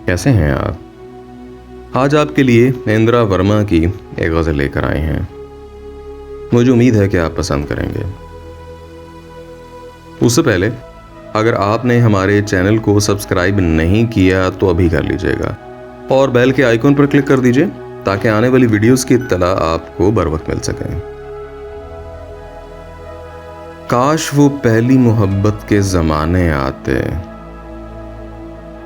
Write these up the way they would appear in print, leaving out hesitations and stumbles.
कैसे हैं आप? आज आपके लिए इंदिरा वर्मा की एक गज़ल लेकर आए हैं। मुझे उम्मीद है कि आप पसंद करेंगे। उससे पहले अगर आपने हमारे चैनल को सब्सक्राइब नहीं किया तो अभी कर लीजिएगा और बेल के आइकॉन पर क्लिक कर दीजिए ताकि आने वाली वीडियोस की इत्तला आपको बर वक्त मिल सके। काश वो पहली मोहब्बत के ज़माने आते,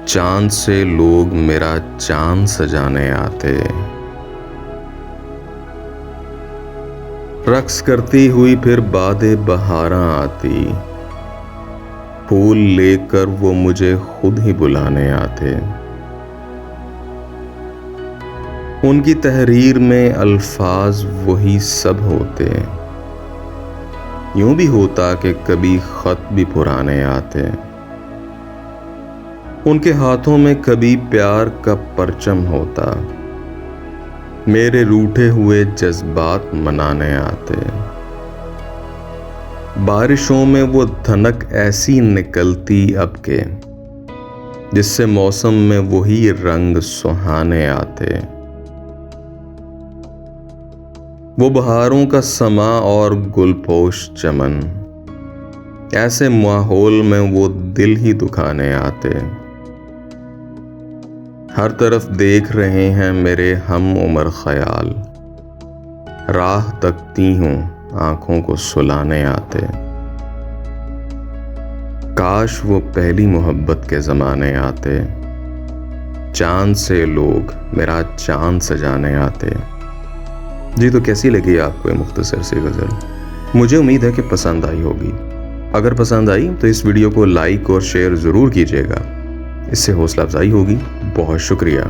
चांद से लोग मेरा चांद सजाने आते। रक्स करती हुई फिर बादे बहारा आती, फूल लेकर वो मुझे खुद ही बुलाने आते। उनकी तहरीर में अल्फाज वही सब होते, यूं भी होता कि कभी खत भी पुराने आते। उनके हाथों में कभी प्यार का परचम होता, मेरे रूठे हुए जज्बात मनाने आते। बारिशों में वो धनक ऐसी निकलती अब के, जिससे मौसम में वही रंग सुहाने आते। वो बहारों का समा और गुलपोश चमन, ऐसे माहौल में वो दिल ही दुखाने आते। हर तरफ देख रहे हैं मेरे हम उम्र ख्याल, राह तकती हूँ आंखों को सुलाने आते। काश वो पहली मोहब्बत के ज़माने आते, चांद से लोग मेरा चांद सजाने आते। जी तो कैसी लगी आपको ये मुख्तसर सी गज़ल? मुझे उम्मीद है कि पसंद आई होगी। अगर पसंद आई तो इस वीडियो को लाइक और शेयर ज़रूर कीजिएगा, इससे हौसला अफजाई होगी। बहुत शुक्रिया।